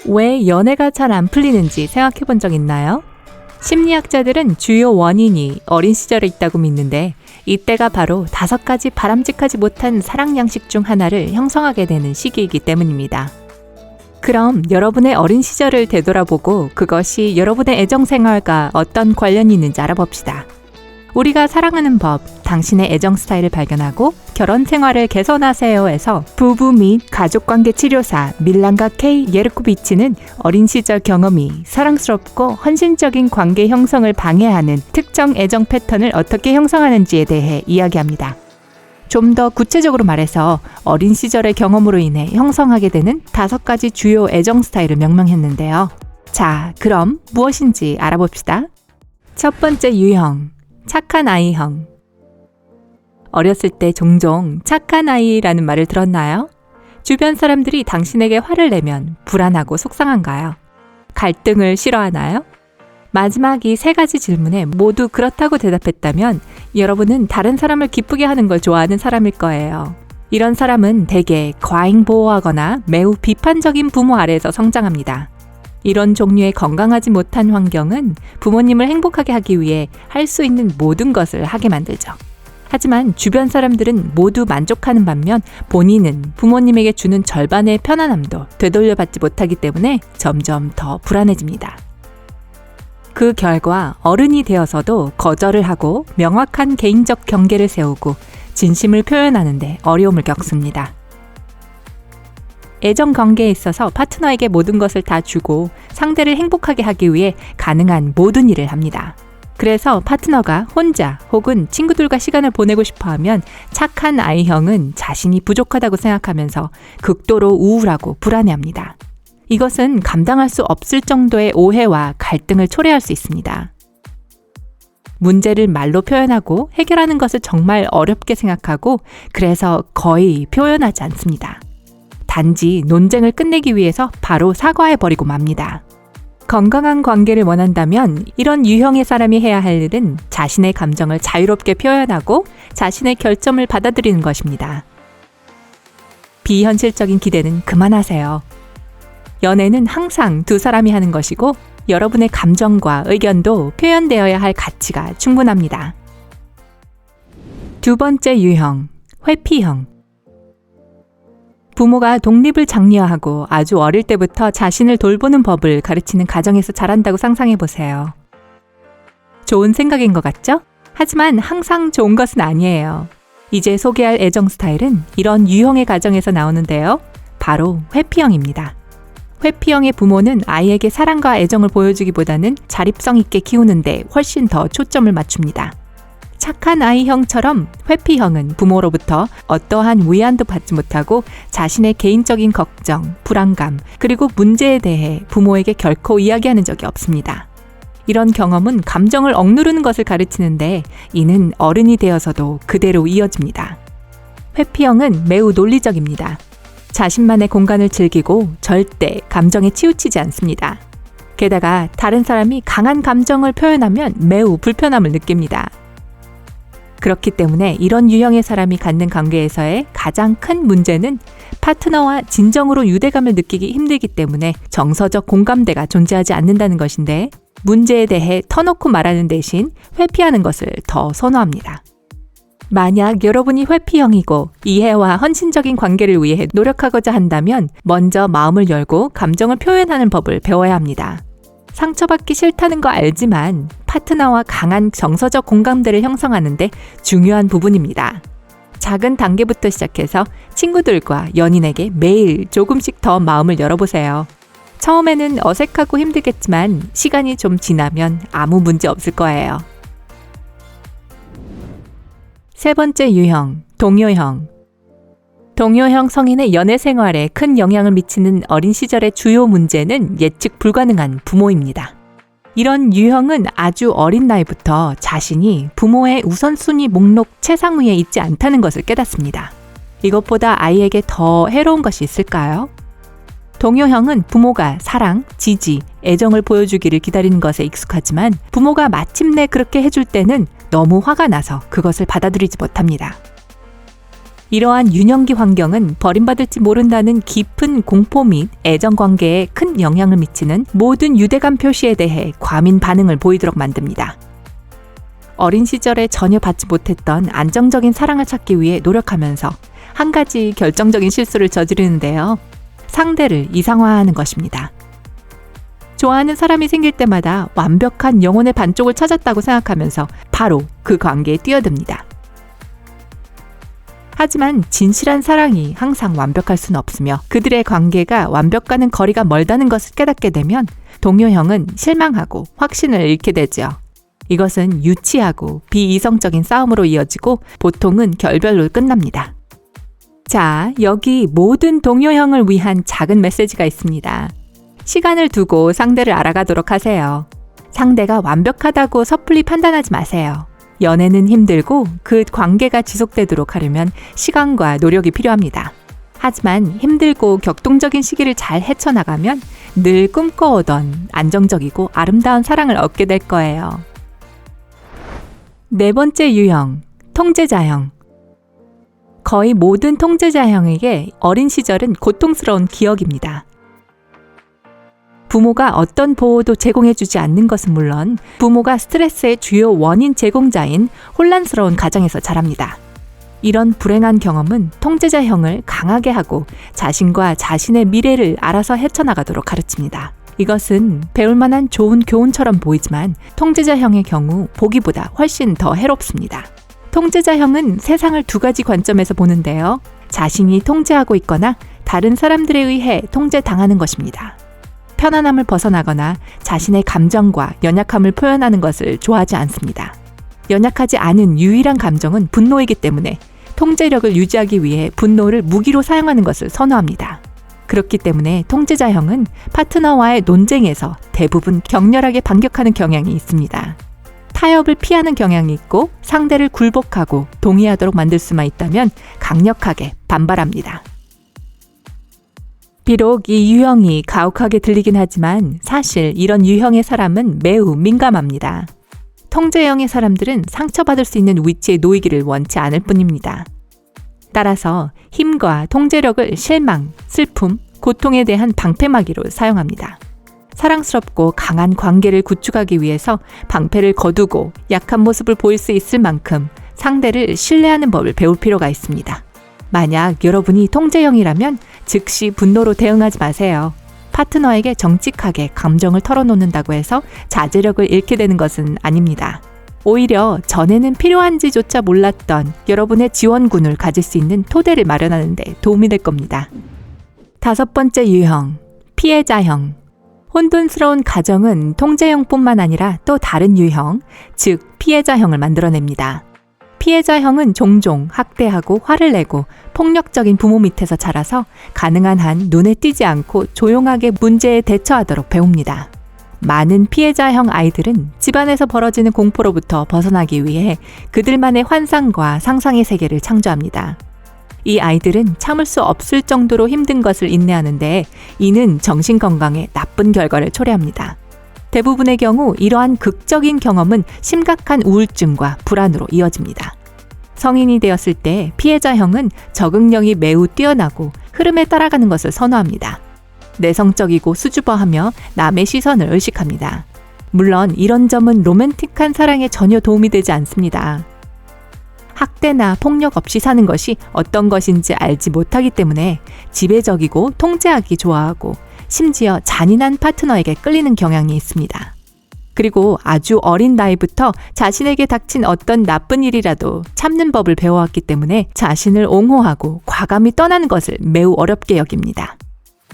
왜 연애가 잘 안 풀리는지 생각해 본 적 있나요? 심리학자들은 주요 원인이 어린 시절에 있다고 믿는데 이때가 바로 5가지 바람직하지 못한 사랑 양식 중 하나를 형성하게 되는 시기이기 때문입니다. 그럼 여러분의 어린 시절을 되돌아보고 그것이 여러분의 애정 생활과 어떤 관련이 있는지 알아봅시다. 우리가 사랑하는 법, 당신의 애정 스타일을 발견하고 결혼 생활을 개선하세요에서 부부 및 가족관계 치료사 밀란가 K 예르코비치는 어린 시절 경험이 사랑스럽고 헌신적인 관계 형성을 방해하는 특정 애정 패턴을 어떻게 형성하는지에 대해 이야기합니다. 좀 더 구체적으로 말해서 어린 시절의 경험으로 인해 형성하게 되는 5가지 주요 애정 스타일을 명명했는데요. 자, 그럼 무엇인지 알아봅시다. 첫 번째 유형, 착한 아이형. 어렸을 때 종종 착한 아이라는 말을 들었나요? 주변 사람들이 당신에게 화를 내면 불안하고 속상한가요? 갈등을 싫어하나요? 마지막 이 3가지 질문에 모두 그렇다고 대답했다면 여러분은 다른 사람을 기쁘게 하는 걸 좋아하는 사람일 거예요. 이런 사람은 대개 과잉 보호하거나 매우 비판적인 부모 아래에서 성장합니다. 이런 종류의 건강하지 못한 환경은 부모님을 행복하게 하기 위해 할 수 있는 모든 것을 하게 만들죠. 하지만 주변 사람들은 모두 만족하는 반면 본인은 부모님에게 주는 절반의 편안함도 되돌려받지 못하기 때문에 점점 더 불안해집니다. 그 결과 어른이 되어서도 거절을 하고 명확한 개인적 경계를 세우고 진심을 표현하는 데 어려움을 겪습니다. 애정 관계에 있어서 파트너에게 모든 것을 다 주고 상대를 행복하게 하기 위해 가능한 모든 일을 합니다. 그래서 파트너가 혼자 혹은 친구들과 시간을 보내고 싶어 하면 착한 아이형은 자신이 부족하다고 생각하면서 극도로 우울하고 불안해합니다. 이것은 감당할 수 없을 정도의 오해와 갈등을 초래할 수 있습니다. 문제를 말로 표현하고 해결하는 것을 정말 어렵게 생각하고 그래서 거의 표현하지 않습니다. 단지 논쟁을 끝내기 위해서 바로 사과해버리고 맙니다. 건강한 관계를 원한다면 이런 유형의 사람이 해야 할 일은 자신의 감정을 자유롭게 표현하고 자신의 결점을 받아들이는 것입니다. 비현실적인 기대는 그만하세요. 연애는 항상 2사람이 하는 것이고 여러분의 감정과 의견도 표현되어야 할 가치가 충분합니다. 두 번째 유형, 회피형. 부모가 독립을 장려하고 아주 어릴 때부터 자신을 돌보는 법을 가르치는 가정에서 자란다고 상상해보세요. 좋은 생각인 것 같죠? 하지만 항상 좋은 것은 아니에요. 이제 소개할 애정 스타일은 이런 유형의 가정에서 나오는데요. 바로 회피형입니다. 회피형의 부모는 아이에게 사랑과 애정을 보여주기보다는 자립성 있게 키우는데 훨씬 더 초점을 맞춥니다. 착한 아이형처럼 회피형은 부모로부터 어떠한 위안도 받지 못하고 자신의 개인적인 걱정, 불안감, 그리고 문제에 대해 부모에게 결코 이야기하는 적이 없습니다. 이런 경험은 감정을 억누르는 것을 가르치는데 이는 어른이 되어서도 그대로 이어집니다. 회피형은 매우 논리적입니다. 자신만의 공간을 즐기고 절대 감정에 치우치지 않습니다. 게다가 다른 사람이 강한 감정을 표현하면 매우 불편함을 느낍니다. 그렇기 때문에 이런 유형의 사람이 갖는 관계에서의 가장 큰 문제는 파트너와 진정으로 유대감을 느끼기 힘들기 때문에 정서적 공감대가 존재하지 않는다는 것인데 문제에 대해 터놓고 말하는 대신 회피하는 것을 더 선호합니다. 만약 여러분이 회피형이고 이해와 헌신적인 관계를 위해 노력하고자 한다면 먼저 마음을 열고 감정을 표현하는 법을 배워야 합니다. 상처받기 싫다는 거 알지만 파트너와 강한 정서적 공감대를 형성하는데 중요한 부분입니다. 작은 단계부터 시작해서 친구들과 연인에게 매일 조금씩 더 마음을 열어보세요. 처음에는 어색하고 힘들겠지만 시간이 좀 지나면 아무 문제 없을 거예요. 세 번째 유형, 동요형. 동요형 성인의 연애 생활에 큰 영향을 미치는 어린 시절의 주요 문제는 예측 불가능한 부모입니다. 이런 유형은 아주 어린 나이부터 자신이 부모의 우선순위 목록 최상위에 있지 않다는 것을 깨닫습니다. 이것보다 아이에게 더 해로운 것이 있을까요? 동요형은 부모가 사랑, 지지, 애정을 보여주기를 기다리는 것에 익숙하지만 부모가 마침내 그렇게 해줄 때는 너무 화가 나서 그것을 받아들이지 못합니다. 이러한 유년기 환경은 버림받을지 모른다는 깊은 공포 및 애정 관계에 큰 영향을 미치는 모든 유대감 표시에 대해 과민 반응을 보이도록 만듭니다. 어린 시절에 전혀 받지 못했던 안정적인 사랑을 찾기 위해 노력하면서 한 가지 결정적인 실수를 저지르는데요. 상대를 이상화하는 것입니다. 좋아하는 사람이 생길 때마다 완벽한 영혼의 반쪽을 찾았다고 생각하면서 바로 그 관계에 뛰어듭니다. 하지만 진실한 사랑이 항상 완벽할 수는 없으며 그들의 관계가 완벽과는 거리가 멀다는 것을 깨닫게 되면 동요형은 실망하고 확신을 잃게 되죠. 이것은 유치하고 비이성적인 싸움으로 이어지고 보통은 결별로 끝납니다. 자, 여기 모든 동요형을 위한 작은 메시지가 있습니다. 시간을 두고 상대를 알아가도록 하세요. 상대가 완벽하다고 섣불리 판단하지 마세요. 연애는 힘들고 그 관계가 지속되도록 하려면 시간과 노력이 필요합니다. 하지만 힘들고 격동적인 시기를 잘 헤쳐나가면 늘 꿈꿔오던 안정적이고 아름다운 사랑을 얻게 될 거예요. 네 번째 유형, 통제자형. 거의 모든 통제자형에게 어린 시절은 고통스러운 기억입니다. 부모가 어떤 보호도 제공해주지 않는 것은 물론 부모가 스트레스의 주요 원인 제공자인 혼란스러운 가정에서 자랍니다. 이런 불행한 경험은 통제자형을 강하게 하고 자신과 자신의 미래를 알아서 헤쳐나가도록 가르칩니다. 이것은 배울 만한 좋은 교훈처럼 보이지만 통제자형의 경우 보기보다 훨씬 더 해롭습니다. 통제자형은 세상을 두 가지 관점에서 보는데요. 자신이 통제하고 있거나 다른 사람들에 의해 통제당하는 것입니다. 편안함을 벗어나거나 자신의 감정과 연약함을 표현하는 것을 좋아하지 않습니다. 연약하지 않은 유일한 감정은 분노이기 때문에 통제력을 유지하기 위해 분노를 무기로 사용하는 것을 선호합니다. 그렇기 때문에 통제자형은 파트너와의 논쟁에서 대부분 격렬하게 반격하는 경향이 있습니다. 타협을 피하는 경향이 있고 상대를 굴복하고 동의하도록 만들 수만 있다면 강력하게 반발합니다. 비록 이 유형이 가혹하게 들리긴 하지만 사실 이런 유형의 사람은 매우 민감합니다. 통제형의 사람들은 상처받을 수 있는 위치에 놓이기를 원치 않을 뿐입니다. 따라서 힘과 통제력을 실망, 슬픔, 고통에 대한 방패막이로 사용합니다. 사랑스럽고 강한 관계를 구축하기 위해서 방패를 거두고 약한 모습을 보일 수 있을 만큼 상대를 신뢰하는 법을 배울 필요가 있습니다. 만약 여러분이 통제형이라면 즉시 분노로 대응하지 마세요. 파트너에게 정직하게 감정을 털어놓는다고 해서 자제력을 잃게 되는 것은 아닙니다. 오히려 전에는 필요한지조차 몰랐던 여러분의 지원군을 가질 수 있는 토대를 마련하는 데 도움이 될 겁니다. 다섯 번째 유형, 피해자형. 혼돈스러운 가정은 통제형뿐만 아니라 또 다른 유형, 즉 피해자형을 만들어냅니다. 피해자형은 종종 학대하고 화를 내고 폭력적인 부모 밑에서 자라서 가능한 한 눈에 띄지 않고 조용하게 문제에 대처하도록 배웁니다. 많은 피해자형 아이들은 집안에서 벌어지는 공포로부터 벗어나기 위해 그들만의 환상과 상상의 세계를 창조합니다. 이 아이들은 참을 수 없을 정도로 힘든 것을 인내하는데 이는 정신건강에 나쁜 결과를 초래합니다. 대부분의 경우 이러한 극적인 경험은 심각한 우울증과 불안으로 이어집니다. 성인이 되었을 때 피해자형은 적응력이 매우 뛰어나고 흐름에 따라가는 것을 선호합니다. 내성적이고 수줍어하며 남의 시선을 의식합니다. 물론 이런 점은 로맨틱한 사랑에 전혀 도움이 되지 않습니다. 학대나 폭력 없이 사는 것이 어떤 것인지 알지 못하기 때문에 지배적이고 통제하기 좋아하고 심지어 잔인한 파트너에게 끌리는 경향이 있습니다. 그리고 아주 어린 나이부터 자신에게 닥친 어떤 나쁜 일이라도 참는 법을 배워왔기 때문에 자신을 옹호하고 과감히 떠나는 것을 매우 어렵게 여깁니다.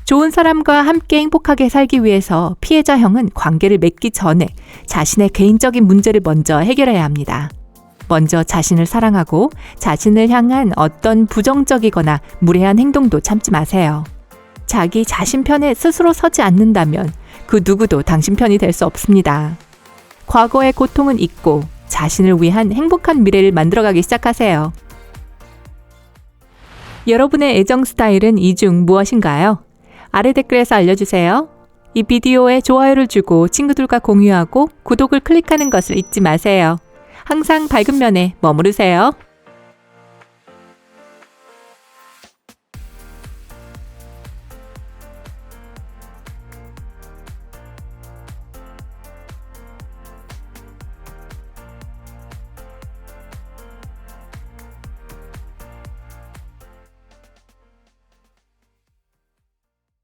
좋은 사람과 함께 행복하게 살기 위해서 피해자형은 관계를 맺기 전에 자신의 개인적인 문제를 먼저 해결해야 합니다. 먼저 자신을 사랑하고 자신을 향한 어떤 부정적이거나 무례한 행동도 참지 마세요. 자기 자신 편에 스스로 서지 않는다면 그 누구도 당신 편이 될 수 없습니다. 과거의 고통은 잊고 자신을 위한 행복한 미래를 만들어가기 시작하세요. 여러분의 애정 스타일은 이 중 무엇인가요? 아래 댓글에서 알려주세요. 이 비디오에 좋아요를 주고 친구들과 공유하고 구독을 클릭하는 것을 잊지 마세요. 항상 밝은 면에 머무르세요.